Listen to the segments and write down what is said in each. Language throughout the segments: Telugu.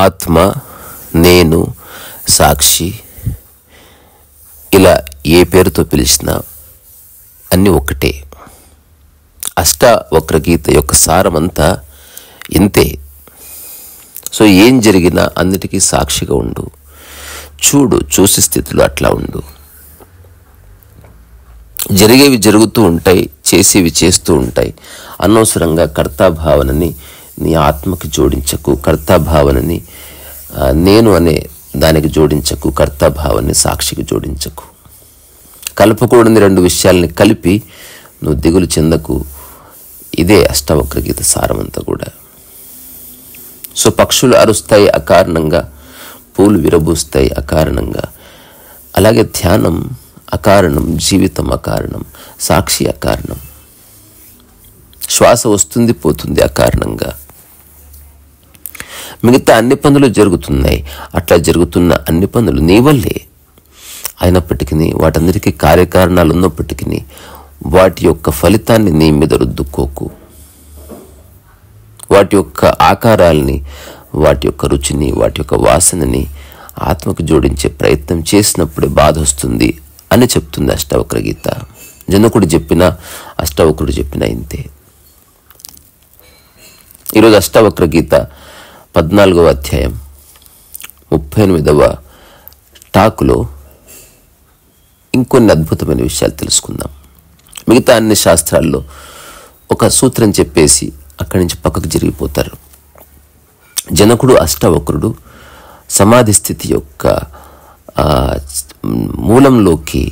ఆత్మ, నేను, సాక్షి, ఇలా ఏ పేరుతో పిలిచినా అన్నీ ఒక్కటే. అష్టావక్రగీత యొక్క సారమంతా ఇంతే. సో ఏం జరిగినా అన్నిటికీ సాక్షిగా ఉండు, చూసి స్థితిలో అట్లా ఉండు. జరిగేవి జరుగుతూ ఉంటాయి, చేసేవి చేస్తూ ఉంటాయి. అనవసరంగా కర్తాభావనని నీ ఆత్మకి జోడించకు, కర్తాభావనని నేను అనే దానికి జోడించకు, కర్తాభావాన్ని సాక్షికి జోడించకు. కలపకూడని రెండు విషయాల్ని కలిపి నువ్వు దిగులు చెందకు. ఇదే అష్టావక్రగీత సారమంతా కూడా. సో పక్షులు అరుస్తాయి అకారణంగా, పూలు విరబూస్తాయి అకారణంగా. అలాగే ధ్యానం అకారణం, జీవితం అకారణం, సాక్షి అకారణం. శ్వాస వస్తుంది పోతుంది అకారణంగా. మిగతా అన్ని పనులు జరుగుతున్నాయి. అట్లా జరుగుతున్న అన్ని పనులు నీ వల్లే అయినప్పటికీ, వాటన్నిటికీ కార్యకారణాలు ఉన్నప్పటికీ వాటి యొక్క ఫలితాన్ని నీ మీద రుద్దుకోకు. వాటి యొక్క ఆకారాల్ని, వాటి యొక్క రుచిని, వాటి యొక్క వాసనని ఆత్మకు జోడించే ప్రయత్నం చేసినప్పుడే బాధ వస్తుంది అని చెప్తుంది అష్టావక్రగీత. జనకుడు చెప్పినా, అష్టావక్రుడు చెప్పినా ఇంతే. ఈరోజు అష్టావక్రగీత 14వ అధ్యాయం 38వ టాకులో ఇంకొన్ని అద్భుతమైన విషయాలు తెలుసుకుందాం. మిగతా అన్ని శాస్త్రాల్లో ఒక సూత్రం చెప్పేసి అక్కడి నుంచి పక్కకు జరిగిపోతారు. జనకుడు, అష్టావక్రుడు సమాధి స్థితి యొక్క మూలంలోకి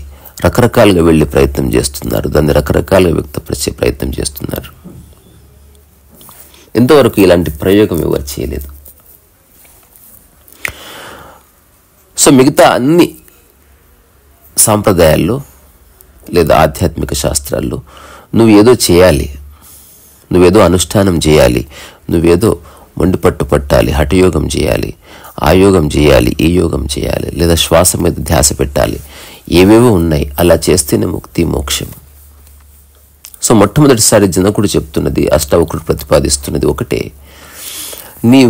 రకరకాలుగా వెళ్ళే ప్రయత్నం చేస్తున్నారు. దాన్ని రకరకాలుగా వ్యక్తపరిచే ప్రయత్నం చేస్తున్నారు. ఇంతవరకు ఇలాంటి ప్రయోగం ఎవరు చేయలేదు. సో మిగతా అన్ని సాంప్రదాయాల్లో లేదా ఆధ్యాత్మిక శాస్త్రాల్లో నువ్వు ఏదో చేయాలి, నువ్వేదో అనుష్ఠానం చేయాలి, నువ్వేదో మొండిపట్టు పట్టాలి, హఠయోగం చేయాలి, ఆ యోగం చేయాలి, ఈ యోగం చేయాలి, లేదా శ్వాస మీద ధ్యాస పెట్టాలి, ఏవేవో ఉన్నాయి. అలా చేస్తేనే ముక్తి, మోక్షం. సో మొట్టమొదటిసారి జనకుడు చెప్తున్నది, అష్టావక్రుడు ప్రతిపాదిస్తున్నది ఒకటే. నీ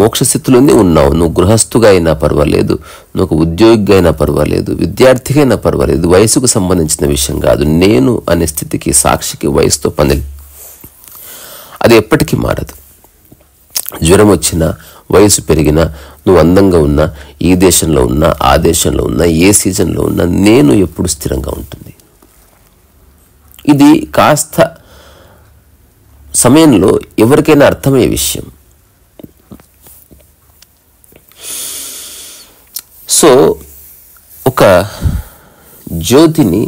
మోక్షస్థితిలోనే ఉన్నావు. నువ్వు గృహస్థుగా అయినా పర్వాలేదు, నువ్వు ఉద్యోగిగా అయినా పర్వాలేదు, విద్యార్థిగా అయినా పర్వాలేదు. వయసుకు సంబంధించిన విషయం కాదు. నేను అనే స్థితికి, సాక్షికి వయసుతో పని. అది ఎప్పటికీ మారదు. జ్వరం వచ్చినా, వయసు పెరిగినా, నువ్వు అందంగా ఉన్నా, ఈ దేశంలో ఉన్నా, ఆ దేశంలో ఉన్నా, ఏ సీజన్లో ఉన్నా, నేను ఎప్పుడు స్థిరంగా ఉంటుంది. ఇది కాస్త సమయంలో ఎవరికైనా అర్థమయ్యే విషయం. సో ఒక జ్యోతిని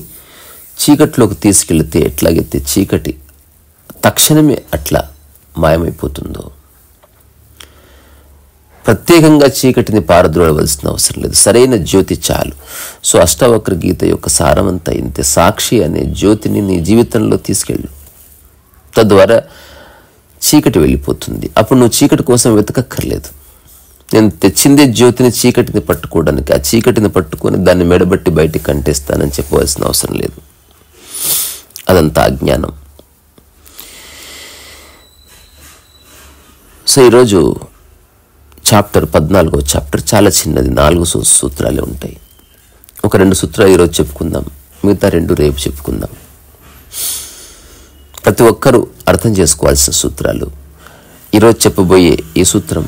చీకట్లోకి తీసుకెళ్తే ఎట్లాగైతే చీకటి తక్షణమే అట్లా మాయమైపోతుందో, ప్రత్యేకంగా చీకటిని పారద్రోడవలసిన అవసరం లేదు. సరైన జ్యోతి చాలు. సో అష్టావక్ర గీత యొక్క సారమంతా ఇంతే. సాక్షి అనే జ్యోతిని నీ జీవితంలో తీసుకెళ్ళు. తద్వారా చీకటి వెళ్ళిపోతుంది. అప్పుడు నువ్వు చీకటి కోసం వెతకక్కర్లేదు. నేను తెచ్చిందే జ్యోతిని, చీకటిని పట్టుకోవడానికి. ఆ చీకటిని పట్టుకొని దాన్ని మెడబట్టి బయటికి కంటేస్తానని చెప్పవలసిన అవసరం లేదు. అదంతా అజ్ఞానం. సో ఈరోజు చాప్టర్ 14వ చాప్టర్ చాలా చిన్నది. 4 సూత్రాలే ఉంటాయి. ఒక 2 సూత్రాలు ఈరోజు చెప్పుకుందాం, మిగతా 2 రేపు చెప్పుకుందాం. ప్రతి ఒక్కరూ అర్థం చేసుకోవాల్సిన సూత్రాలు. ఈరోజు చెప్పబోయే ఈ సూత్రం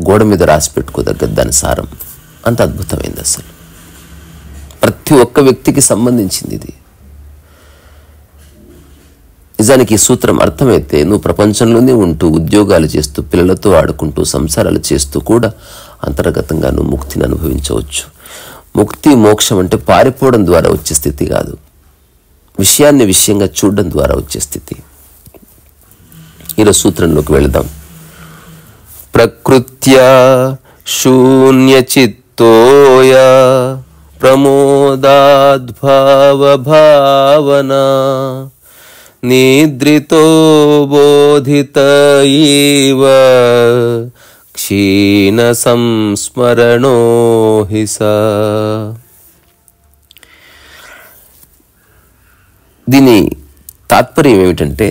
గోడ మీద రాసి పెట్టుకోదగ్గ, దాని సారం అంత అద్భుతమైంది. అసలు ప్రతి ఒక్క వ్యక్తికి సంబంధించింది ఇది. నిజానికి ఈ సూత్రం అర్థమైతే నువ్వు ప్రపంచంలోనే ఉంటూ, ఉద్యోగాలు చేస్తూ, పిల్లలతో ఆడుకుంటూ, సంసారాలు చేస్తూ కూడా అంతర్గతంగా నువ్వు ముక్తిని అనుభవించవచ్చు. ముక్తి, మోక్షం అంటే పారిపోవడం ద్వారా వచ్చే స్థితి కాదు, విషయాన్ని విషయంగా చూడడం ద్వారా వచ్చే స్థితి. ఈరోజు సూత్రంలోకి వెళదాం. ప్రకృత్యా శూన్యచిత్తోయ ప్రమోదాద్భావభావనా నిద్రితో బోధిత ఇవ క్షీణ సంస్మరణో హి స. దీని తాత్పర్యం ఏమిటంటే,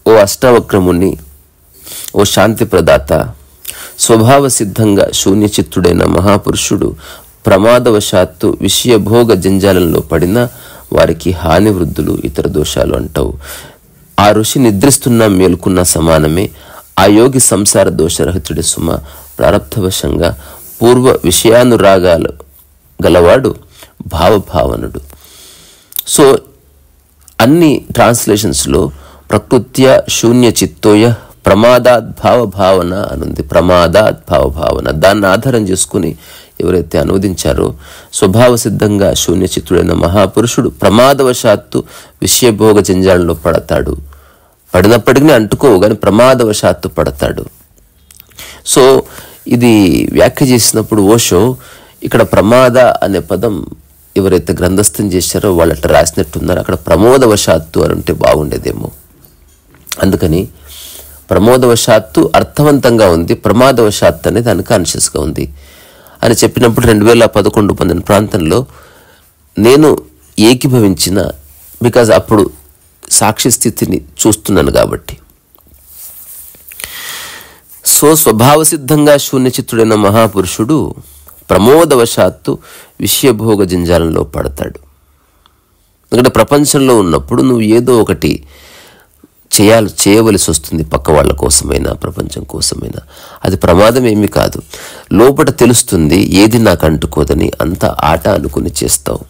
ఓ అష్టావక్రముని, ఓ శాంతి ప్రదాత, స్వభావ సిద్ధంగా శూన్యచిత్తుడైన మహాపురుషుడు ప్రమాదవశాత్తు విషయభోగ జంజాలంలో పడిన వారికి హాని వృద్ధులు ఇతర దోషాలు అంటావు. ఆ ఋషి నిద్రిస్తున్నా మేలుకున్న సమానమే. ఆ యోగి సంసార దోషరహితుడి సుమ. ప్రారబ్ధవశంగా పూర్వ విషయానురాగాలు గలవాడు భావభావనుడు. సో అన్ని ట్రాన్స్లేషన్స్లో ప్రకృత్యా శూన్య చిత్తోయ ప్రమాదాద్భావ భావన అనుంది. ప్రమాదాద్భావ భావన దాన్ని ఆధారం చేసుకుని ఎవరైతే అనువదించారో, స్వభావ సిద్ధంగా శూన్యచిత్తుడైన మహాపురుషుడు ప్రమాదవశాత్తు విషయభోగ జంజాలంలో పడతాడు. పడినప్పటికీ అంటుకోవు, కానీ ప్రమాదవశాత్తు పడతాడు. సో ఇది వ్యాఖ్య చేసినప్పుడు ఓషో ఇక్కడ ప్రమాద అనే పదం ఎవరైతే గ్రంథస్థం చేశారో వాళ్ళు అట్లా రాసినట్టున్నారు. అక్కడ ప్రమోదవశాత్తు అని ఉంటే బాగుండేదేమో. అందుకని ప్రమోదవశాత్తు అర్థవంతంగా ఉంది, ప్రమాదవశాత్తు అనేది అన్కాన్షియస్గా ఉంది అని చెప్పినప్పుడు 2011 ప్రాంతంలో నేను ఏకీభవించిన, బికాజ్ అప్పుడు సాక్షి స్థితిని చూస్తున్నాను కాబట్టి. సో స్వభావ సిద్ధంగా శూన్యచిత్తుడైన మహాపురుషుడు ప్రమోదవశాత్తు విషయభోగ జంజాలంలో పడతాడు. ఎందుకంటే ప్రపంచంలో ఉన్నప్పుడు నువ్వు ఏదో ఒకటి చేయవలసి వస్తుంది, పక్క వాళ్ళ కోసమైనా ప్రపంచం కోసమైనా. అది ప్రమాదం ఏమీ కాదు. లోపల తెలుస్తుంది ఏది నాకు అంటుకోదని, అంత ఆట అనుకుని చేస్తావు.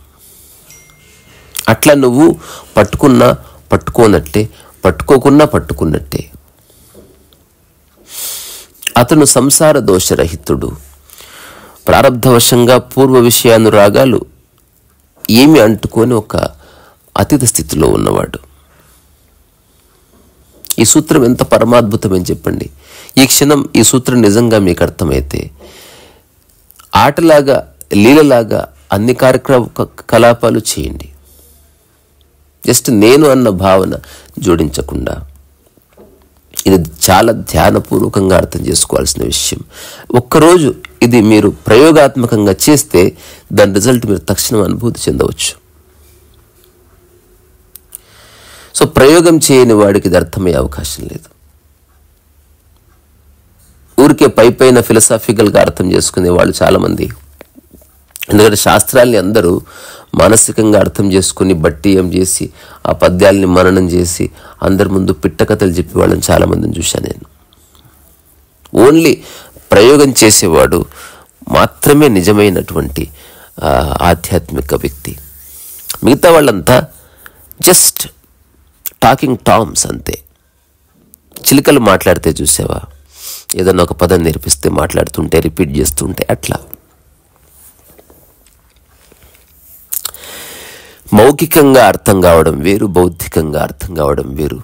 అట్లా నువ్వు పట్టుకున్నా పట్టుకోనట్టే, పట్టుకోకున్నా పట్టుకున్నట్టే. అతను సంసార దోషరహితుడు. ప్రారబ్ధవశంగా పూర్వ విషయానురాగాలు ఏమి అంటుకొని ఒక అతీత స్థితిలో ఉన్నవాడు. ఈ సూత్రం ఎంత పరమాద్భుతమని చెప్పండి. ఈ క్షణం ఈ సూత్రం నిజంగా మీకు అర్థమైతే ఆటలాగా లీలలాగా అన్ని కలాపాలు చేయండి. జస్ట్ నేను అన్న భావన జోడించకుండా. ఇది చాలా ధ్యానపూర్వకంగా అర్థం చేసుకోవాల్సిన విషయం. ఒక్కరోజు ఇది మీరు ప్రయోగాత్మకంగా చేస్తే దాని రిజల్ట్ మీరు తక్షణం అనుభూతి చెందవచ్చు. సో ప్రయోగం చేయని వాడికి ఇది అర్థమయ్యే అవకాశం లేదు. ఊరికే పైన ఫిలసాఫికల్గా అర్థం చేసుకునే వాళ్ళు చాలామంది. ఎందుకంటే శాస్త్రాల్ని అందరూ మానసికంగా అర్థం చేసుకుని బట్టీయం చేసి ఆ పద్యాల్ని మననం చేసి అందరి ముందు పిట్టకథలు చెప్పే వాళ్ళని చాలామందిని చూశాను నేను. ఓన్లీ ప్రయోగం చేసేవాడు మాత్రమే నిజమైనటువంటి ఆధ్యాత్మిక వ్యక్తి. మిగతా వాళ్ళంతా జస్ట్ టాకింగ్ టామ్స్ అంతే. చిలుకలు మాట్లాడితే చూసావా, ఏదన్నా ఒక పదం నేర్పిస్తే మాట్లాడుతుంటే రిపీట్ చేస్తుంటే అట్లా. మౌఖికంగా అర్థం కావడం వేరు, బౌద్ధికంగా అర్థం కావడం వేరు.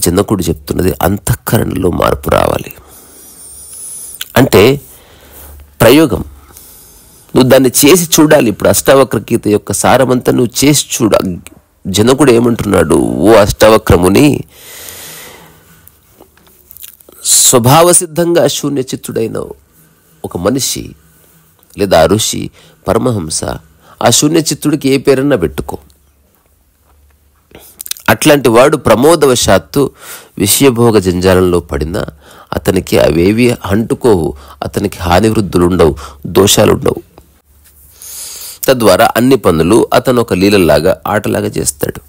జనకుడు చెప్తున్నది అంతఃకరణలో మార్పు రావాలి. అంటే ప్రయోగం నువ్వు దాన్ని చేసి చూడాలి. ఇప్పుడు అష్టావక్ర గీత యొక్క సారమంతా నువ్వు చేసి చూడ. జనకుడు ఏమంటున్నాడు, ఓ అష్టావక్రముని, స్వభావ సిద్ధంగా శూన్యచిత్తుడైన ఒక మనిషి లేదా ఋషి పరమహంస, ఆ శూన్యచిత్తుడికి ఏ పేరన్నా పెట్టుకో. అట్లాంటి వాడు ప్రమోదవశాత్తు విషయభోగ జంజాలంలో పడినా అతనికి అవేవి అంటుకోవు, అతనికి హానివృద్ధులు ఉండవు, దోషాలుండవు. తద్వారా అన్ని పనులు అతను ఒక లీలలాగా ఆటలాగా చేస్తాడు.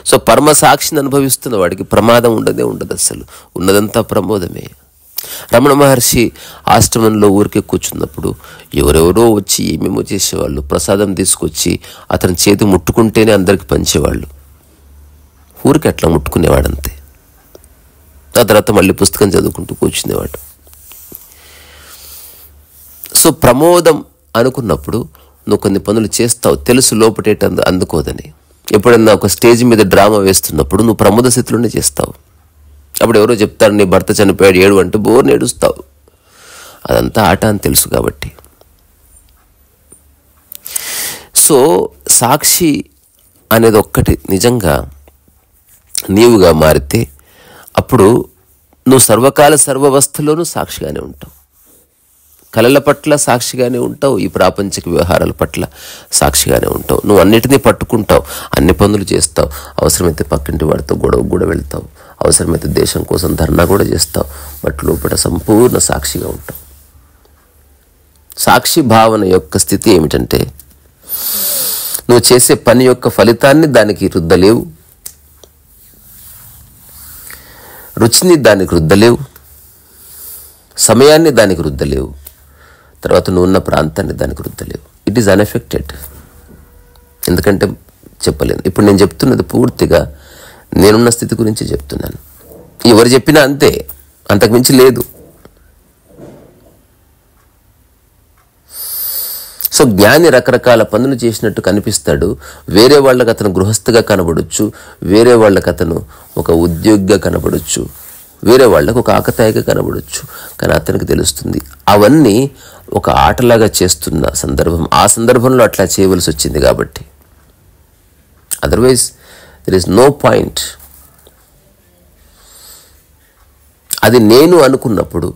సో పరమ సాక్షిని అనుభవిస్తున్న వాడికి ప్రమాదం ఉండదే ఉండదు. అసలు ఉన్నదంతా ప్రమోదమే. రమణ మహర్షి ఆశ్రమంలో ఊరికే కూర్చున్నప్పుడు ఎవరెవరో వచ్చి ఏమేమో చేసేవాళ్ళు. ప్రసాదం తీసుకొచ్చి అతని చేతి ముట్టుకుంటేనే అందరికి పంచేవాళ్ళు. ఊరికి అట్లా ముట్టుకునేవాడంతే. ఆ తర్వాత మళ్ళీ పుస్తకం చదువుకుంటూ కూర్చునేవాడు. సో ప్రమోదం అనుకున్నప్పుడు నువ్వు కొన్ని పనులు చేస్తావు, తెలుసు లోపటేట అందుకోదని. ఎప్పుడన్నా ఒక స్టేజ్ మీద డ్రామా వేస్తున్నప్పుడు నువ్వు ప్రమోద స్థితిలోనే చేస్తావు. అప్పుడు ఎవరో చెప్తారు నీ భర్త చనిపోయాడు ఏడు అంటూ బోర్ని ఏడుస్తావు. అదంతా ఆట అని తెలుసు కాబట్టి. సో సాక్షి అనేది ఒక్కటి నిజంగా నీవుగా మారితే అప్పుడు నువ్వు సర్వకాల సర్వవస్థలోనూ సాక్షిగానే ఉంటావు. కళల పట్ల సాక్షిగానే ఉంటావు, ఈ ప్రాపంచిక వ్యవహారాల పట్ల సాక్షిగానే ఉంటావు. నువ్వు అన్నిటినీ పట్టుకుంటావు, అన్ని పనులు చేస్తావు, అవసరమైతే పక్కింటి వాడితో గొడవ కూడా వెళ్తావు, అవసరమైతే దేశం కోసం ధర్నా కూడా చేస్తావు, బట్ లోపల సంపూర్ణ సాక్షిగా ఉంటావు. సాక్షి భావన యొక్క స్థితి ఏమిటంటే నువ్వు చేసే పని యొక్క ఫలితాన్ని దానికి రుద్దలేవు, రుచిని దానికి రుద్దలేవు, సమయాన్ని దానికి రుద్దలేవు, తర్వాత నువ్వు ఉన్న ప్రాంతాన్ని దానికి రుద్దలేవు. It is unaffected. ఎందుకంటే చెప్పలేను. ఇప్పుడు నేను చెప్తున్నది పూర్తిగా నేనున్న స్థితి గురించి చెప్తున్నాను. ఎవరు చెప్పినా అంతే, అంతకుమించి లేదు. సో జ్ఞాని రకరకాల పనులు చేసినట్టు కనిపిస్తాడు. వేరే వాళ్ళకి అతను గృహస్థగా కనబడొచ్చు, వేరే వాళ్ళకి అతను ఒక ఉద్యోగిగా కనబడొచ్చు, వేరే వాళ్ళకు ఒక ఆకతాయిగా కనబడొచ్చు. కానీ అతనికి తెలుస్తుంది అవన్నీ ఒక ఆటలాగా చేస్తున్న సందర్భం, ఆ సందర్భంలో అట్లా చేయవలసి వచ్చింది కాబట్టి. Otherwise there is no point. అది నేను అనుకున్నప్పుడు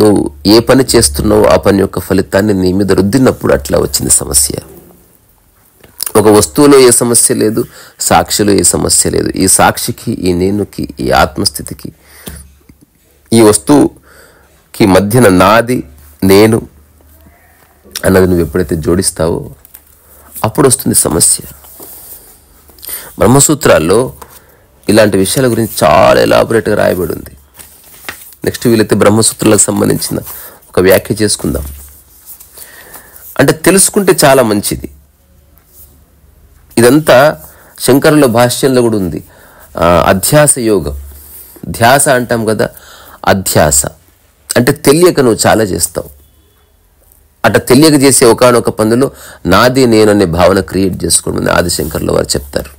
నువ్వు ఏ పని చేస్తున్నావో ఆ పని యొక్క ఫలితాన్ని నీ మీద రుద్దినప్పుడు అట్లా వచ్చింది సమస్య. ఒక వస్తువులో ఏ సమస్య లేదు, సాక్షిలో ఏ సమస్య లేదు. ఈ సాక్షికి, ఈ నేనుకి, ఈ ఆత్మస్థితికి, ఈ వస్తువుకి మధ్యన నాది నేను అన్నది నువ్వు ఎప్పుడైతే జోడిస్తావో అప్పుడు వస్తుంది సమస్య. బ్రహ్మసూత్రాల్లో ఇలాంటి విషయాల గురించి చాలా ఎలాబొరేట్గా రాయబడి ఉంది. నెక్స్ట్ వీలైతే బ్రహ్మసూత్రాలకు సంబంధించిన ఒక వ్యాఖ్య చేసుకుందాం. అంటే తెలుసుకుంటే చాలా మంచిది. ఇదంతా శంకరుల భాష్యంలో కూడా ఉంది. అధ్యాస యోగం, ధ్యాస అంటాం కదా, అధ్యాస అంటే తెలియక నువ్వు చాలా చేస్తావు. అట్లా తెలియక చేసే ఒకానొక పనులు నాది నేను అనే భావన క్రియేట్ చేసుకోవడం ఆదిశంకర్ల వారు చెప్తారు.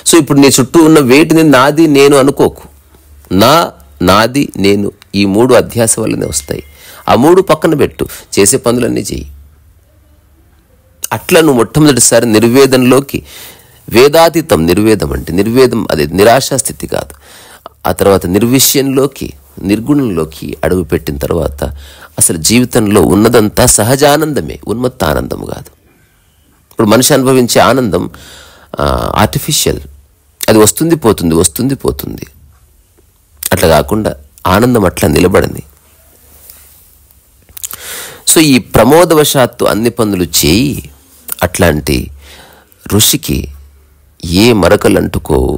సో ఇప్పుడు నీ చుట్టూ ఉన్న వేటిని నాది నేను అనుకోకు. నాది నేను ఈ మూడు అధ్యాస వల్లనే వస్తాయి. ఆ మూడు పక్కన పెట్టు, చేసే పనులన్నీ చెయ్యి. అట్లా నువ్వు మొట్టమొదటిసారి నిర్వేదంలోకి, వేదాతీతం నిర్వేదం అంటే నిర్వేదం, అది నిరాశా స్థితి కాదు. ఆ తర్వాత నిర్విషయంలోకి, నిర్గుణంలోకి అడుగు పెట్టిన తర్వాత అసలు జీవితంలో ఉన్నదంతా సహజానందమే, ఉన్మత్త ఆనందం కాదు. ఇప్పుడు మనిషి అనుభవించే ఆనందం ఆర్టిఫిషియల్, అది వస్తుంది పోతుంది, వస్తుంది పోతుంది. అట్లా కాకుండా ఆనందం అట్లా నిలబడింది. సో ఈ ప్రమోదవశాత్తు అన్ని పనులు చేయి అట్లాంటి ఋషికి ఏ మరకలు అంటుకోవు,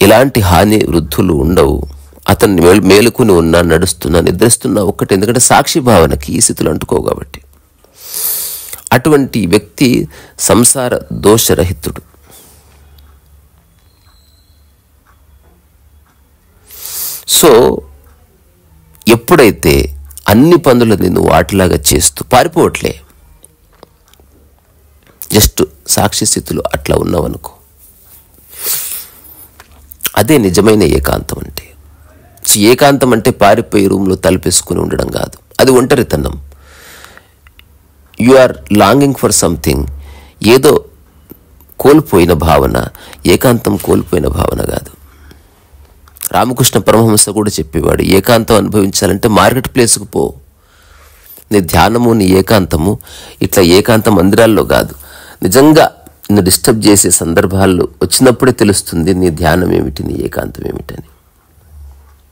ఎలాంటి హాని వృద్ధులు ఉండవు. అతన్ని మేలుకుని ఉన్నా, నడుస్తున్నా, నిద్రిస్తున్నా ఒక్కటి. ఎందుకంటే సాక్షి భావనకి ఈ స్థితులు అంటుకోవు కాబట్టి. అటువంటి వ్యక్తి సంసార దోషరహితుడు. సో ఎప్పుడైతే అన్ని పనులని నువ్వు వాటిలాగా చేస్తూ పారిపోవట్లే, జస్ట్ సాక్షి స్థితిలో అట్లా ఉన్నావనుకో, అదే నిజమైన ఏకాంతం అంటే. ఏకాంతం అంటే పారిపోయి రూమ్లో తలుపేసుకుని ఉండడం కాదు, అది ఒంటరితనం. You are longing for something, ఏదో కోల్పోయిన భావన. ఏకాంతం కోల్పోయిన భావన కాదు. రామకృష్ణ పరమహంస కూడా చెప్పేవాడు, ఏకాంతం అనుభవించాలంటే మార్కెట్ ప్లేస్కు పో. నీ ధ్యానము, నీ ఏకాంతము ఇట్లా ఏకాంత మందిరాల్లో కాదు. నిజంగా నిన్ను డిస్టర్బ్ చేసే సందర్భాల్లో వచ్చినప్పుడే తెలుస్తుంది నీ ధ్యానం ఏమిటి, నీ ఏకాంతం ఏమిటని.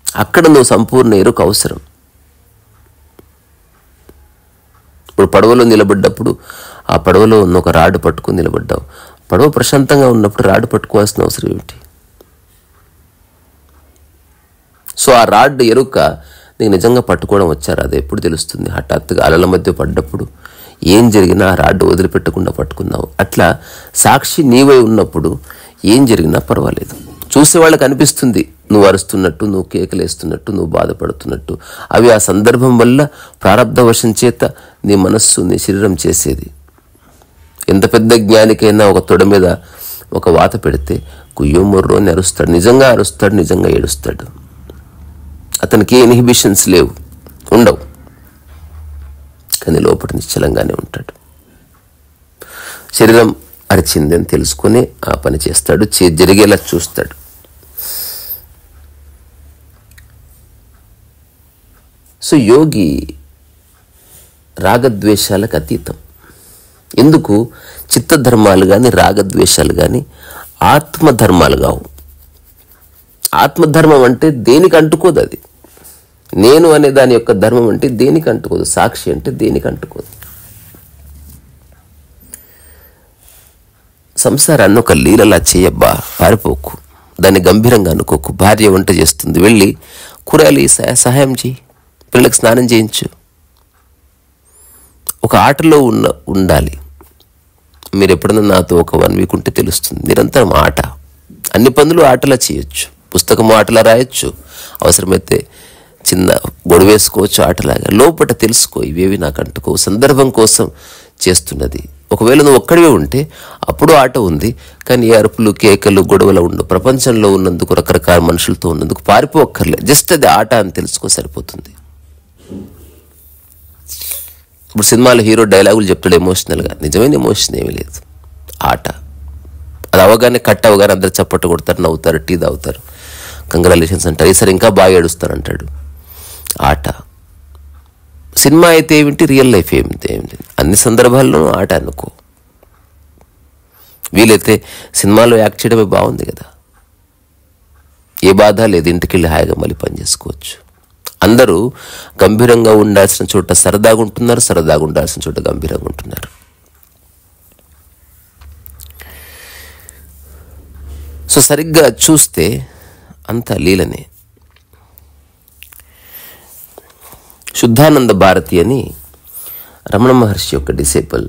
అక్కడ నువ్వు సంపూర్ణ ఎరుక అవసరం. ఇప్పుడు పడవలో నిలబడ్డప్పుడు ఆ పడవలో ఉన్న ఒక రాడు పట్టుకుని నిలబడ్డావు. పడవ ప్రశాంతంగా ఉన్నప్పుడు రాడు పట్టుకోవాల్సిన అవసరం ఏమిటి? సో ఆ రాడ్ ఎరుక నీకు నిజంగా పట్టుకోవడం వచ్చారు, అది ఎప్పుడు తెలుస్తుంది? హఠాత్తుగా అలల మధ్య పడ్డప్పుడు ఏం జరిగినా ఆ రాడ్డు వదిలిపెట్టకుండా పట్టుకున్నావు. అట్లా సాక్షి నీవై ఉన్నప్పుడు ఏం జరిగినా పర్వాలేదు. చూసేవాళ్ళకి అనిపిస్తుంది నువ్వు అరుస్తున్నట్టు, నువ్వు కేకలేస్తున్నట్టు, నువ్వు బాధపడుతున్నట్టు. అవి ఆ సందర్భం వల్ల ప్రారబ్ధవశం చేత నీ మనస్సు, నీ శరీరం చేసేది. ఎంత పెద్ద జ్ఞానికైనా ఒక తొడ మీద ఒక వాత పెడితే కుయ్యో మొర్రో అని అరుస్తాడు, నిజంగా అరుస్తాడు, నిజంగా ఏడుస్తాడు. అతనికి ఏ ఇన్హిబిషన్స్ లేవు, ఉండవు. కానీ లోపల నిశ్చలంగానే ఉంటాడు. శరీరం అరిచింది అని తెలుసుకొని ఆ పని చేస్తాడు, జరిగేలా చూస్తాడు. సో యోగి రాగద్వేషాలకు అతీతం. ఎందుకు? చిత్తధర్మాలు కానీ రాగద్వేషాలు కానీ ఆత్మధర్మాలు కావు. ఆత్మధర్మం అంటే దేనికి అంటుకోదు. అది నేను అనే దాని యొక్క ధర్మం అంటే దేనికి అంటుకోదు. సాక్షి అంటే దేనికి అంటుకోదు. సంసారాన్ని ఒక లీలలా చేయబ్బా, పారిపోకు, దాన్ని గంభీరంగా అనుకోకు. భార్య వంట చేస్తుంది, వెళ్ళి కూరగాయలు సహాయం చేయి, పిల్లలకు స్నానం చేయించు. ఒక ఆటలో ఉండాలి. మీరు ఎప్పుడన్నా నాతో ఒక 1 వీక్ ఉంటే తెలుస్తుంది. నిరంతరం ఆట, అన్ని పనులు ఆటలా చేయొచ్చు. పుస్తకము ఆటలా రాయొచ్చు, అవసరమైతే చిన్న గొడవేసుకోవచ్చు ఆటలాగా. లోపల తెలుసుకో, ఇవేవి నాకు అంటుకో, సందర్భం కోసం చేస్తున్నది. ఒకవేళ నువ్వు ఒక్కడివే ఉంటే అప్పుడు ఆట ఉంది, కానీ అరుపులు కేకలు గొడవలు ఉండవు. ప్రపంచంలో ఉన్నందుకు, రకరకాల మనుషులతో ఉన్నందుకు పారిపోక్కర్లే. జస్ట్ అది ఆట అని తెలుసుకో, సరిపోతుంది. ఇప్పుడు సినిమాలో హీరో డైలాగులు చెప్తాడు ఎమోషనల్గా, నిజమైన ఎమోషన్ ఏమీ లేదు, ఆట. అది అవగానే కట్ అవగానే అందరు చప్పట్టు కొడతారు, నవ్వుతారు, టీ తాగుతారు, కంగ్రాచులేషన్స్ అంటారు, ఈసారి ఇంకా బాగా ఏడుస్తారు అంటాడు. ఆట. సినిమా అయితే ఏమిటి, రియల్ లైఫ్ ఏమిటి, అన్ని సందర్భాల్లోనూ ఆట అనుకో. వీలైతే సినిమాలో యాక్ట్ చేయడమే బాగుంది కదా, ఏ బాధ లేదు, ఇంటికి వెళ్ళి హాయిగా మళ్ళీ పని చేసుకోవచ్చు. అందరూ గంభీరంగా ఉండాల్సిన చోట సరదాగా ఉంటున్నారు, సరదాగా ఉండాల్సిన చోట గంభీరంగా ఉంటున్నారు. సో సరిగ్గా చూస్తే అంత లీలనే. శుద్ధానంద భారతి అని రమణ మహర్షి యొక్క డిసేబుల్.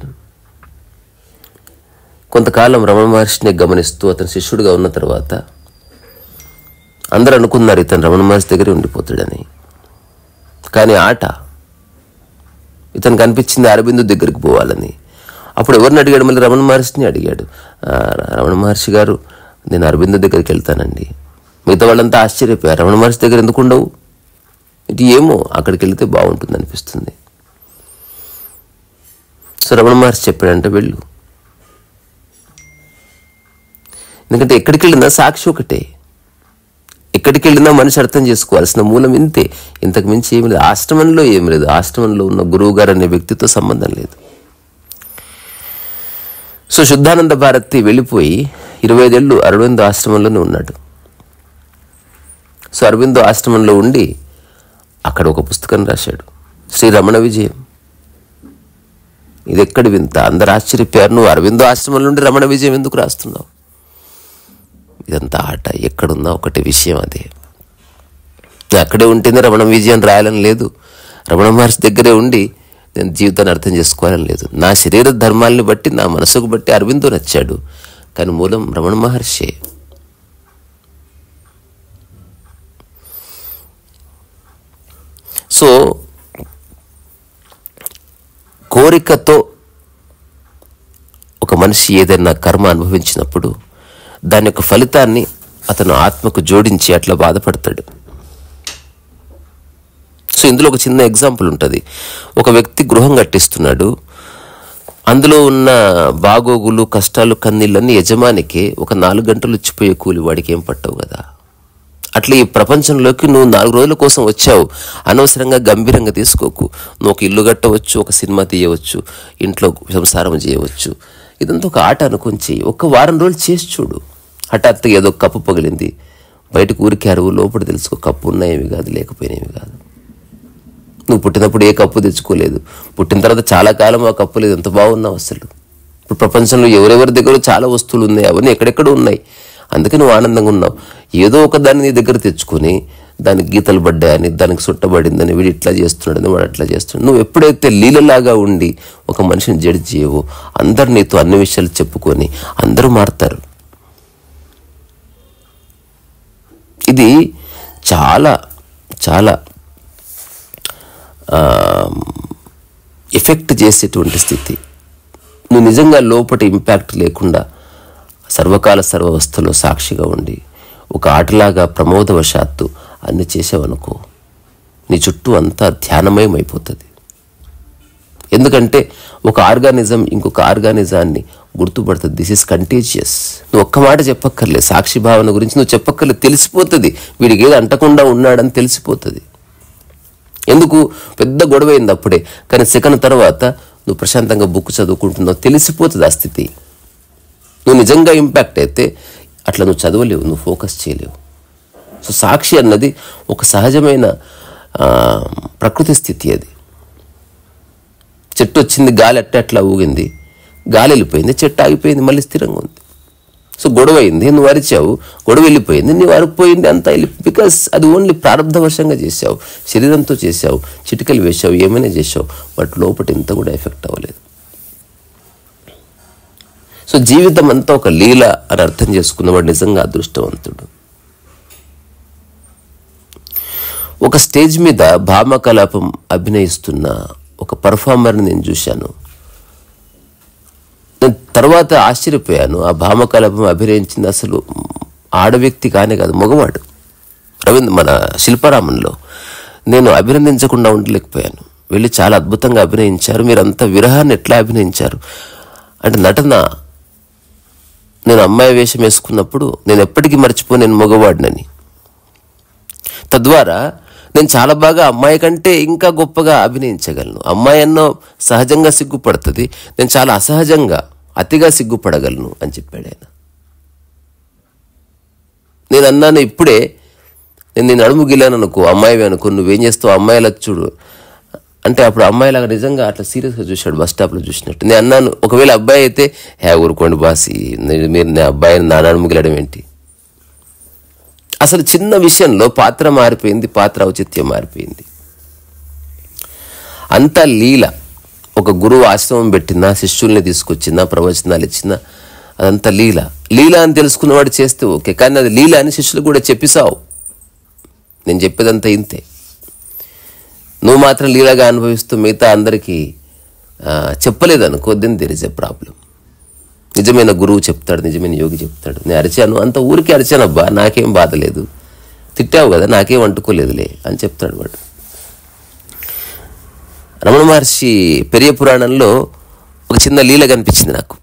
కొంతకాలం రమణ మహర్షిని గమనిస్తూ అతను శిష్యుడిగా ఉన్న తర్వాత అందరూ అనుకున్నారు ఇతను రమణ మహర్షి దగ్గరే ఉండిపోతాడని. కానీ ఆట. ఇతనికి అనిపించింది అరబిందో దగ్గరికి పోవాలని. అప్పుడు ఎవరిని అడిగాడు? మళ్ళీ రమణ మహర్షిని అడిగాడు. రమణ మహర్షి గారు, నేను అరబిందో దగ్గరికి వెళ్తానండి. మిగతా వాళ్ళంతా ఆశ్చర్యపోయారు, రమణ మహర్షి దగ్గర ఎందుకు ఉండవు? ఇది ఏమో, అక్కడికి వెళితే బాగుంటుంది అనిపిస్తుంది. సో రమణ మహర్షి చెప్పాడంటే వెళ్ళు. ఎందుకంటే ఎక్కడికి వెళ్ళినా సాక్షి ఒకటే. ఎక్కడికి వెళ్ళినా మనిషి అర్థం చేసుకోవాల్సిన మూలం ఇంతే, ఇంతకు మించి ఏమి లేదు. ఆశ్రమంలో ఏమి లేదు, ఆశ్రమంలో ఉన్న గురువు గారు అనే వ్యక్తితో సంబంధం లేదు. సో శుద్ధానంద భారతి వెళ్ళిపోయి 25 ఏళ్ళు అరవిందో ఆశ్రమంలోనే ఉన్నాడు. సో అరవిందో ఆశ్రమంలో ఉండి అక్కడ ఒక పుస్తకం రాశాడు, శ్రీ రమణ విజయం. ఇది ఎక్కడి వింత, అందరు ఆశ్చర్యపోయారు. నువ్వు అరవిందో ఆశ్రమంలో ఉండి రమణ విజయం ఎందుకు రాస్తున్నావు? ఇదంతా ఆట. ఎక్కడున్నా ఒకటి విషయం అదే. అక్కడే ఉంటేనే రమణ విజయం రాయాలని లేదు, రమణ మహర్షి దగ్గరే ఉండి నేను జీవితాన్ని అర్థం చేసుకోవాలని లేదు. నా శరీర ధర్మాలని బట్టి, నా మనసుకు బట్టి అరవిందో నచ్చాడు, కానీ మూలం రమణ మహర్షి. సో కోరికతో ఒక మనిషి ఏదైనా కర్మ అనుభవించినప్పుడు దాని యొక్క ఫలితాన్ని అతను ఆత్మకు జోడించి అట్లా బాధపడతాడు. సో ఇందులో ఒక చిన్న ఎగ్జాంపుల్ ఉంటుంది. ఒక వ్యక్తి గృహం కట్టిస్తున్నాడు, అందులో ఉన్న బాగోగులు, కష్టాలు, కన్నీళ్ళన్నీ యజమానికి ఒక 4 గంటలు ఇచ్చిపోయే కూలి వాడికి ఏం పట్టవు కదా. అట్లా ఈ ప్రపంచంలోకి నువ్వు 4 రోజుల కోసం వచ్చావు, అనవసరంగా గంభీరంగా తీసుకోకు. నువ్వు ఒక ఇల్లు కట్టవచ్చు, ఒక సినిమా తీయవచ్చు, ఇంట్లో సంసారం చేయవచ్చు. ఇదంతా ఒక ఆట అనుకొని చెయ్యి. ఒక వారం రోజులు చేసి చూడు. హఠాత్తుగా ఏదో కప్పు పగిలింది, బయటకు ఊరికి అరువు, లోపల తెలుసుకో కప్పు ఉన్నాయేమి కాదు, లేకపోయినవి కాదు. నువ్వు పుట్టినప్పుడు ఏ కప్పు తెచ్చుకోలేదు, పుట్టిన తర్వాత చాలా కాలం ఆ కప్పు లేదు, ఎంత బాగున్నావు అసలు. ఇప్పుడు ప్రపంచంలో ఎవరెవరి దగ్గర చాలా వస్తువులు ఉన్నాయి, అవన్నీ ఎక్కడెక్కడ ఉన్నాయి, అందుకే నువ్వు ఆనందంగా ఉన్నావు. ఏదో ఒక దాన్ని నీ దగ్గర తెచ్చుకొని దానికి గీతలు పడ్డాయని, దానికి సుట్టబడిందని, వీడు ఇట్లా చేస్తున్నాడని, వాడు అట్లా చేస్తున్నాడు. నువ్వు ఎప్పుడైతే లీలలాగా ఉండి ఒక మనిషిని జడ్జి చేయవో, అందరు నీతో అన్ని విషయాలు చెప్పుకొని అందరూ మారుతారు. ఇది చాలా చాలా ఎఫెక్ట్ చేసేటువంటి స్థితి. నువ్వు నిజంగా లోపల ఇంపాక్ట్ లేకుండా సర్వకాల సర్వవస్థలో సాక్షిగా ఉండి ఒక ఆటలాగా ప్రమోదవశాత్తు అన్ని చేసావనుకో, నీ చుట్టూ అంతా ధ్యానమయం అయిపోతుంది. ఎందుకంటే ఒక ఆర్గానిజం ఇంకొక ఆర్గానిజాన్ని గుర్తుపడుతుంది. This is contagious. నువ్వు ఒక్క మాట చెప్పక్కర్లేదు, సాక్షి భావన గురించి నువ్వు చెప్పక్కర్లేదు, తెలిసిపోతుంది. వీడికి ఏది అంటకుండా ఉన్నాడని తెలిసిపోతుంది. ఎందుకు? పెద్ద గొడవ అయింది అప్పుడే, కానీ సెకండ్ తర్వాత నువ్వు ప్రశాంతంగా బుక్ చదువుకుంటున్నావు, తెలిసిపోతుంది ఆ స్థితి. నువ్వు నిజంగా ఇంపాక్ట్ అయితే అట్లా నువ్వు చదవలేవు, నువ్వు ఫోకస్ చేయలేవు. సో సాక్షి అన్నది ఒక సహజమైన ప్రకృతి స్థితి. అది చెట్టు వచ్చింది, గాలి అట్లా ఊగింది, గాలి వెళ్ళిపోయింది, చెట్టు ఆగిపోయింది, మళ్ళీ స్థిరంగా ఉంది. సో గొడవ అయింది, నువ్వు అరిచావు, గొడవ వెళ్ళిపోయింది, నువ్వు అరిపోయింది, అంతా బికాస్ అది ఓన్లీ ప్రారంభవశంగా చేసావు, శరీరంతో చేసావు, చిటికలు వేసావు, ఏమైనా చేసావు, బట్ లోపల ఇంత కూడా ఎఫెక్ట్ అవ్వలేదు. సో జీవితం అంతా ఒక లీల అని అర్థం చేసుకున్నవాడు నిజంగా అదృష్టవంతుడు. ఒక స్టేజ్ మీద భామకలాపం అభినయిస్తున్న ఒక పర్ఫార్మర్ని నేను చూశాను. నేను తర్వాత ఆశ్చర్యపోయాను. ఆ భామకలాపం అభినయించింది అసలు ఆడవ్యక్తి కానే కాదు, మగవాడు. మన శిల్పారామంలో నేను అభినందించకుండా ఉండలేకపోయాను. వెళ్ళి చాలా అద్భుతంగా అభినయించారు. మీరంతా విరహాన్ని ఎట్లా అభినయించారు అంటే, నటన నేను అమ్మాయి వేషం వేసుకున్నప్పుడు నేను ఎప్పటికీ మర్చిపోను నేను మగవాడినని. తద్వారా నేను చాలా బాగా అమ్మాయి కంటే ఇంకా గొప్పగా అభినయించగలను. అమ్మాయి అన్నో సహజంగా సిగ్గుపడుతుంది, నేను చాలా అసహజంగా అతిగా సిగ్గుపడగలను అని చెప్పాడు ఆయన. నేను అన్నాను, ఇప్పుడే నేను అడుగు గిలాను అనుకో, అమ్మాయివి అనుకో, నువ్వేం చేస్తావు, అమ్మాయిలా చూడు అంటే, అప్పుడు అమ్మాయిలాగా నిజంగా అట్లా సీరియస్గా చూశాడు, బస్ స్టాప్లో చూసినట్టు. నేను అన్నాను, ఒకవేళ అబ్బాయి అయితే ఊరుకోండి బాసి, మీరు నా అబ్బాయిని నా నడుము గిలడం ఏంటి. అసలు చిన్న విషయంలో పాత్ర మారిపోయింది, పాత్ర ఔచిత్యం మారిపోయింది. అంతా లీల. ఒక గురువు ఆశ్రమం పెట్టినా, శిష్యుల్ని తీసుకొచ్చినా, ప్రవచనాలు ఇచ్చినా, అదంతా లీల. లీల అని తెలుసుకున్నవాడు చేస్తే ఓకే, కానీ అది లీల అని శిష్యులు కూడా చెప్పిసావు. నేను చెప్పేదంతా ఇంతే. నువ్వు మాత్రం లీలగా అనుభవిస్తూ మిగతా అందరికీ చెప్పలేదనుకో, then there is a problem. నిజమైన గురువు చెప్తాడు, నిజమైన యోగి చెప్తాడు, నేను అరిచాను, అంత ఊరికి అరిచానబ్బా, నాకేం బాధ లేదు, తిట్టావు కదా, నాకేం అంటుకోలేదులే అని చెప్తాడు వాడు. రమణ మహర్షి పెరియ పురాణంలో ఒక చిన్న లీల కనిపించింది నాకు.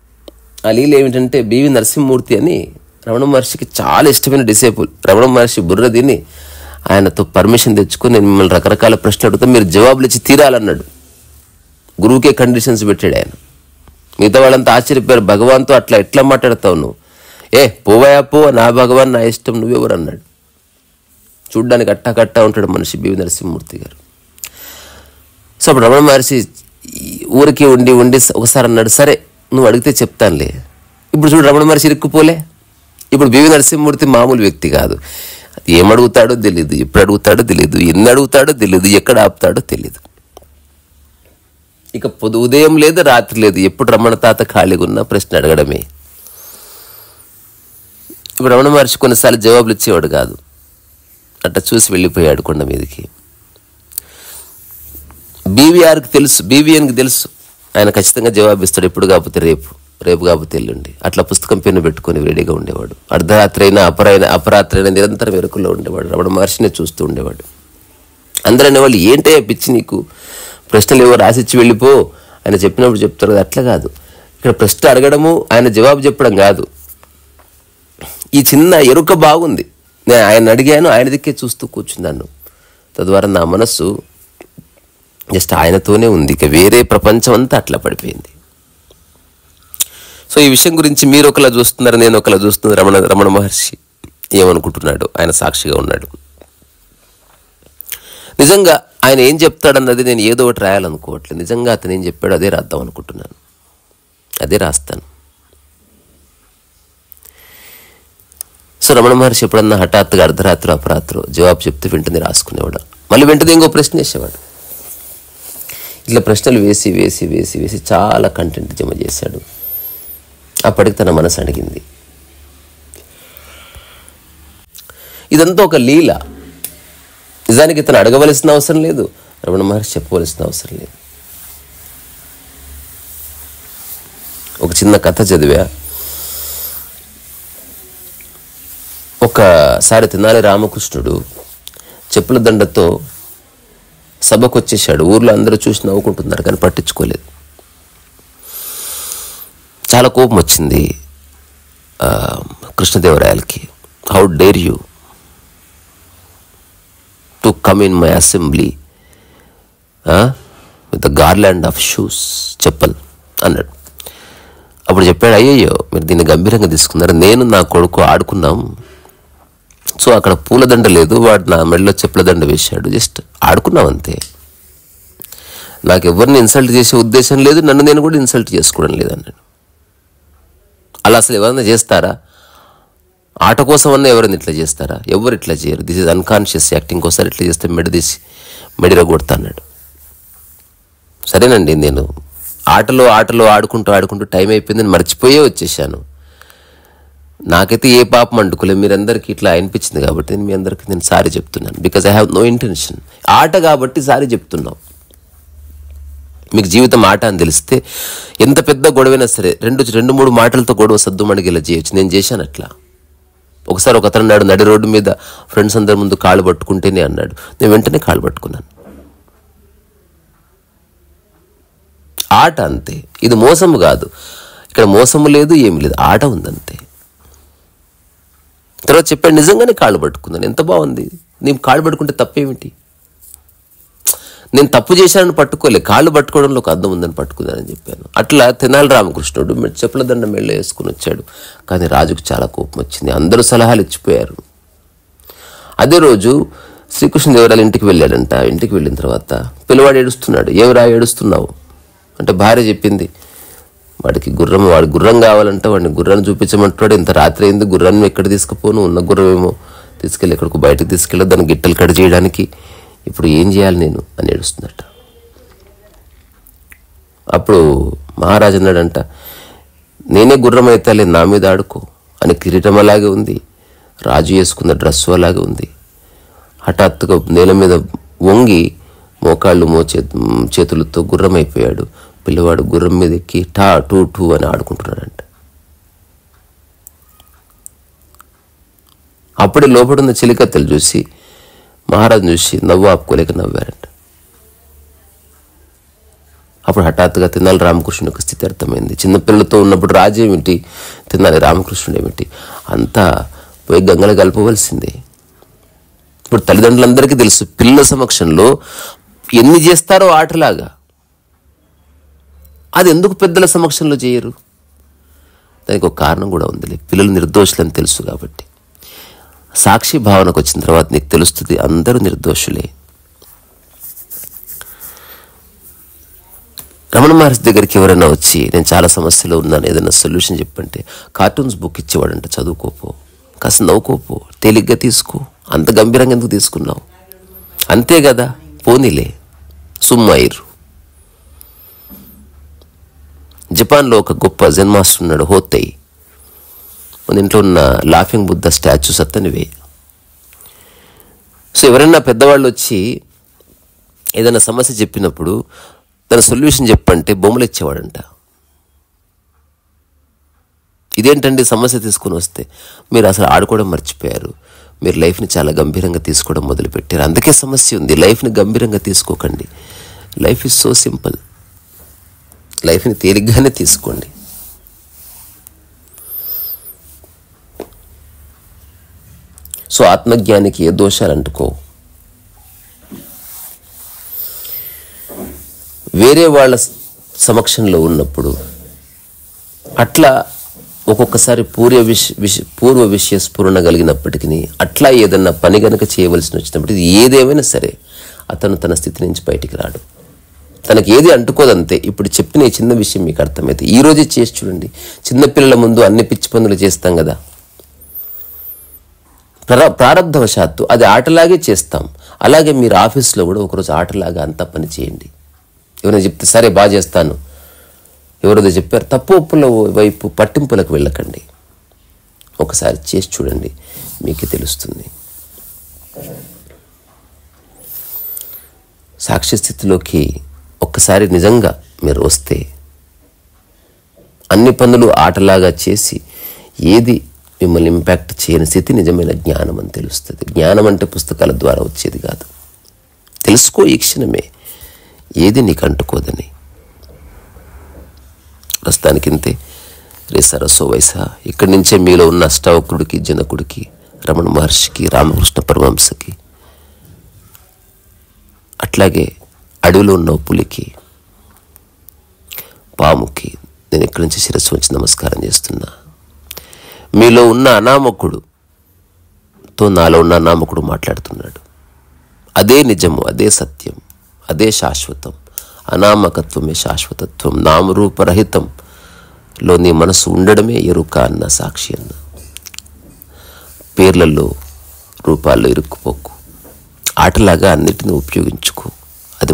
ఆ లీల ఏమిటంటే, బివి నరసింహమూర్తి అని రమణ మహర్షికి చాలా ఇష్టమైన డిసేపుల్. రమణ మహర్షి బుర్ర దీన్ని ఆయనతో పర్మిషన్ తెచ్చుకొని, నేను మిమ్మల్ని రకరకాల ప్రశ్నలు అడుగుతా, మీరు జవాబులు ఇచ్చి తీరాలన్నాడు. గురువుకే కండిషన్స్ పెట్టాడు ఆయన. మిగతా వాళ్ళంతా ఆశ్చర్యపోయారు, భగవాన్తో అట్లా ఎట్లా మాట్లాడతావు నువ్వు, పోవాయా పో, నా భగవాన్ నా ఇష్టం, నువ్వెవరు అన్నాడు. చూడ్డానికి కట్టా ఉంటాడు మనిషి బివి నరసింహమూర్తి గారు. సో అప్పుడు రమణ మహర్షి ఊరికి ఉండి ఒకసారి అన్నాడు, సరే నువ్వు అడిగితే చెప్తానులే. ఇప్పుడు చూడు, రమణ మహర్షి ఇరుక్కుపోలే. ఇప్పుడు బివి నరసింహమూర్తి మామూలు వ్యక్తి కాదు. ఏమడుగుతాడో తెలీదు, ఎప్పుడు అడుగుతాడో తెలీదు, ఎన్ని అడుగుతాడో తెలీదు, ఎక్కడ ఆపుతాడో తెలీదు. ఇక ఉదయం లేదు, రాత్రి లేదు, ఎప్పుడు రమణ తాత ఖాళీగా ఉన్నా ప్రశ్న అడగడమే. ఇప్పుడు రమణ మహర్షి కొన్నిసార్లు జవాబులు ఇచ్చేవాడు కాదు, అట్లా చూసి వెళ్ళిపోయాడు కొండ మీదకి. బీవీఆర్కి తెలుసు, బీవీఎన్కి తెలుసు, ఆయన ఖచ్చితంగా జవాబిస్తాడు, ఎప్పుడు కాకపోతే రేపు, రేపు కాకపోతే ఎల్లుండి. అట్లా పుస్తకం పెన్ను పెట్టుకొని రెడీగా ఉండేవాడు. అర్ధరాత్రి అయినా అపరాత్రి అయినా నిరంతరం వెరుకుల్లో ఉండేవాడు. రమణ మహర్షిని చూస్తూ ఉండేవాడు. అందరూ అనేవాళ్ళు, ఏంటయ్యా పిచ్చి నీకు, ప్రశ్నలు ఏవో రాసిచ్చి వెళ్ళిపో, ఆయన చెప్పినప్పుడు చెప్తారు కదా. అట్లా కాదు, ఇక్కడ ప్రశ్న అడగడము, ఆయన జవాబు చెప్పడం కాదు. ఈ చిన్న ఎరుక బాగుంది. నేను ఆయన అడిగాను, ఆయన దిక్కే చూస్తూ కూర్చున్నాను. తద్వారా నా మనస్సు జస్ట్ ఆయనతోనే ఉంది, ఇక వేరే ప్రపంచం అంతా అట్లా పడిపోయింది. సో ఈ విషయం గురించి మీరు ఒకలా చూస్తున్నారు, నేను ఒకలా చూస్తున్నాను. రమణ మహర్షి ఏమనుకుంటున్నాడు, ఆయన సాక్షిగా ఉన్నాడు. నిజంగా ఆయన ఏం చెప్తాడన్నది నేను ఏదో ఒకటి రాయాలనుకోవట్లేదు. నిజంగా అతను ఏం చెప్పాడో అదే రాద్దాం అనుకుంటున్నాను, అదే రాస్తాను. సో రమణ మహర్షి ఎప్పుడన్నా హఠాత్తుగా అర్ధరాత్రి అపరాత్రి జవాబు చెప్తే వెంటనే రాసుకునేవాడు. మళ్ళీ వెంటనే ఇంకో ప్రశ్న వేసేవాడు. ఇట్లా ప్రశ్నలు వేసి వేసి వేసి వేసి చాలా కంటెంట్ జమ చేశాడు. అప్పటికి తన మనసు అడిగింది. ఇదంతా ఒక లీల. నిజానికి తను అడగవలసిన అవసరం లేదు, రమణ మహర్షి చెప్పవలసిన అవసరం లేదు. ఒక చిన్న కథ చదివా. ఒకసారి తెనాలి రామకృష్ణుడు చెప్పుల దండతో సభకు వచ్చేసాడు. ఊర్లో అందరూ చూసి నవ్వుకుంటున్నారు కానీ పట్టించుకోలేదు. చాలా కోపం వచ్చింది కృష్ణదేవరాయలకి. How dare you to come in my assembly with the garland of shoes, chappal అన్నాడు. అప్పుడు చెప్పాడు, అయ్యయ్యో మీరు దీన్ని గంభీరంగా తీసుకున్నారు, నేను నా కొడుకు ఆడుకున్నాం. సో అక్కడ పూలదండ లేదు, వాడు నా మెడలో చెప్పుల దండ వేశాడు, జస్ట్ ఆడుకున్నాం అంతే. నాకు ఎవరిని ఇన్సల్ట్ చేసే ఉద్దేశం లేదు, నన్ను నేను కూడా ఇన్సల్ట్ చేసుకోవడం లేదన్నాడు. అలా అసలు ఎవరైనా చేస్తారా? ఆట కోసం అన్నా ఎవరైనా ఇట్లా చేస్తారా? ఎవరు ఇట్లా చేయరు. This is unconscious acting. ఇంకోసారి ఇట్లా చేస్తే మెడిరగొడతా అన్నాడు. సరేనండి, నేను ఆటలో ఆడుకుంటూ టైం అయిపోయిందని మర్చిపోయే వచ్చేసాను. నాకైతే ఏ పాపం అంటుకోలేదు, మీరందరికీ ఇట్లా అనిపించింది కాబట్టి నేను మీ అందరికీ నేను సారీ చెప్తున్నాను. Because I have no intention. ఆట కాబట్టి సారీ చెప్తున్నాం. మీకు జీవితం ఆట అని తెలిస్తే ఎంత పెద్ద గొడవైనా సరే 2-3 మాటలతో గొడవ సద్దుమణిగేలా చేయొచ్చు. నేను చేశాను అట్లా. ఒకసారి ఒక అతను అన్నాడు, నడి రోడ్డు మీద ఫ్రెండ్స్ అందరి ముందు కాళ్ళు పట్టుకుంటేనే అన్నాడు. నేను వెంటనే కాళ్ళు పట్టుకున్నాను. ఆట అంతే. ఇది మోసము కాదు, ఇక్కడ మోసము లేదు, ఏమి లేదు, ఆట ఉందంతే. తర్వాత చెప్పాడు, నిజంగానే కాళ్ళు పట్టుకున్నాను, ఎంత బాగుంది. నేను కాళ్ళు పట్టుకుంటే తప్పేమిటి? నేను తప్పు చేశానని పట్టుకోలే, కాళ్ళు పట్టుకోవడంలో ఒక అర్థం ఉందని పట్టుకున్నానని చెప్పాను. అట్లా తెనాలి రామకృష్ణుడు చెప్పుల దండ మెళ్ళ వేసుకుని వచ్చాడు. కానీ రాజుకు చాలా కోపం వచ్చింది. అందరూ సలహాలు ఇచ్చిపోయారు. అదే రోజు శ్రీకృష్ణదేవరాయల ఇంటికి వెళ్ళాడంట. ఇంటికి వెళ్ళిన తర్వాత పిల్లవాడు ఏడుస్తున్నాడు. ఏమిరా ఏడుస్తున్నావు అంటే భార్య చెప్పింది, వాడికి గుర్రం కావాలంటే వాడిని గుర్రాన్ని చూపించమంటున్నాడు. ఇంత రాత్రి అయింది, గుర్రాన్ని ఎక్కడ తీసుకుపోను, ఉన్న గుర్రం ఏమో తీసుకెళ్ళి ఎక్కడికి బయటకు తీసుకెళ్ళి దాన్ని గిట్టలు కట్ చేయడానికి, ఇప్పుడు ఏం చేయాలి నేను అని ఏడుస్తున్నట్ట. అప్పుడు మహారాజు అన్నాడంట, నేనే గుర్రం అయితే లేదు, నా మీద ఆడుకో అని. కిరీటం అలాగే ఉంది, రాజు వేసుకున్న డ్రెస్సు అలాగే ఉంది. హఠాత్తుగా నేల మీద వంగి మోకాళ్ళు చేతులతో గుర్రం అయిపోయాడు. పిల్లవాడు గుర్రం మీద ఎక్కి టా టూ టూ అని ఆడుకుంటున్నాడంట. అప్పుడే లోపడున్న చిలికత్తెలు చూసి మహారాజు చూసి నవ్వు ఆపుకోలేక నవ్వారంట. అప్పుడు హఠాత్తుగా తెనాలి రామకృష్ణుడి యొక్క స్థితి అర్థమైంది. చిన్నపిల్లలతో ఉన్నప్పుడు రాజు ఏమిటి, తెనాలి రామకృష్ణుడు ఏమిటి, అంతా పోయి గంగలు కలపవలసిందే. ఇప్పుడు తల్లిదండ్రులందరికీ తెలుసు, పిల్లల సమక్షంలో ఎన్ని చేస్తారో ఆటలాగా, అది ఎందుకు పెద్దల సమక్షంలో చేయరు? దానికి ఒక కారణం కూడా ఉందిలే, పిల్లలు నిర్దోషులని తెలుసు కాబట్టి. సాక్షి భావనకు వచ్చిన తర్వాత నీకు తెలుస్తుంది అందరూ నిర్దోషులే. రమణ మహర్షి దగ్గరికి ఎవరైనా వచ్చి నేను చాలా సమస్యలో ఉన్నాను, ఏదైనా సొల్యూషన్ చెప్పంటే కార్టూన్స్ బుక్ ఇచ్చేవాడంట. చదువుకోపో, కాస్త నవ్వుకోపో, తేలిగ్గా తీసుకో. అంత గంభీరంగా ఎందుకు తీసుకున్నావు? అంతే కదా, పోనీలే, సుమ్మాయిరు. జపాన్లో ఒక గొప్ప జెన్ మాస్టర్ ఉన్నాడు, హోతై. మన ఇంట్లో ఉన్న లాఫింగ్ బుద్ధ స్టాచ్యూస్ అతనివే. సో ఎవరైనా పెద్దవాళ్ళు వచ్చి ఏదైనా సమస్య చెప్పినప్పుడు దాని సొల్యూషన్ చెప్పంటే బొమ్మలు ఇచ్చేవాడంట. ఇదేంటండి సమస్య తీసుకుని వస్తే? మీరు అసలు ఆడుకోవడం మర్చిపోయారు, మీరు లైఫ్ని చాలా గంభీరంగా తీసుకోవడం మొదలుపెట్టారు, అందుకే సమస్య ఉంది. లైఫ్ని గంభీరంగా తీసుకోకండి. Life is so simple. లైఫ్ని తేలిగ్గానే తీసుకోండి. సో ఆత్మజ్ఞానికి ఏ దోషాలు అంటుకో. వేరే వాళ్ళ సమక్షంలో ఉన్నప్పుడు అట్లా ఒక్కొక్కసారి పూర్వ విషయ స్ఫురణ కలిగినప్పటికీ అట్లా ఏదన్నా పని గనక చేయవలసి వచ్చినప్పుడు ఏదేమైనా సరే అతను తన స్థితి నుంచి బయటికి రాడు. తనకి ఏది అంటుకోదంతే. ఇప్పుడు చెప్పిన ఈ చిన్న విషయం మీకు అర్థమైతే ఈరోజే చేసి చూడండి. చిన్నపిల్లల ముందు అన్ని పిచ్చి పనులు చేస్తాం కదా, ప్రారంధవశాత్తు అది ఆటలాగే చేస్తాం. అలాగే మీరు ఆఫీస్లో కూడా ఒకరోజు ఆటలాగా అంతా పని చేయండి. ఎవరైనా చెప్తే సరే బాగా చేస్తాను, ఎవరోదో చెప్పారు, తప్పు ఒప్పుల వైపు పట్టింపులకు వెళ్ళకండి. ఒకసారి చేసి చూడండి, మీకు తెలుస్తుంది. సాక్షి స్థితిలోకి ఒక్కసారి నిజంగా మీరు వస్తే అన్ని పనులు ఆటలాగా చేసి ఏది మిమ్మల్ని ఇంపాక్ట్ చేయని స్థితి నిజమైన జ్ఞానం అని తెలుస్తుంది. జ్ఞానం అంటే పుస్తకాల ద్వారా వచ్చేది కాదు. తెలుసుకో ఈ క్షణమే ఏది నీకు అంటుకోదని. ప్రస్తుతానికి ఇంతే. రే సరస్వ వయసా. ఇక్కడి నుంచే మీలో ఉన్న అష్టావక్రుడికి, జనకుడికి, రమణ మహర్షికి, రామకృష్ణ పరమహంసకి, అట్లాగే అడవిలో ఉన్న పులికి, పాముకి నేను ఇక్కడి నుంచి శిరస్సు వచ్చి నమస్కారం చేస్తున్నా. మీలో ఉన్న అనామకుడుతో నాలో ఉన్న అనామకుడు మాట్లాడుతున్నాడు. అదే నిజము, అదే సత్యం, అదే శాశ్వతం. అనామకత్వమే శాశ్వతత్వం. నామరూపరహితంలో నీ మనసు ఉండడమే ఎరుక అన్న సాక్షి అన్న. పేర్లలో, రూపాల్లో ఇరుక్కుపోకు. ఆటలాగా అన్నిటిని ఉపయోగించుకో. అది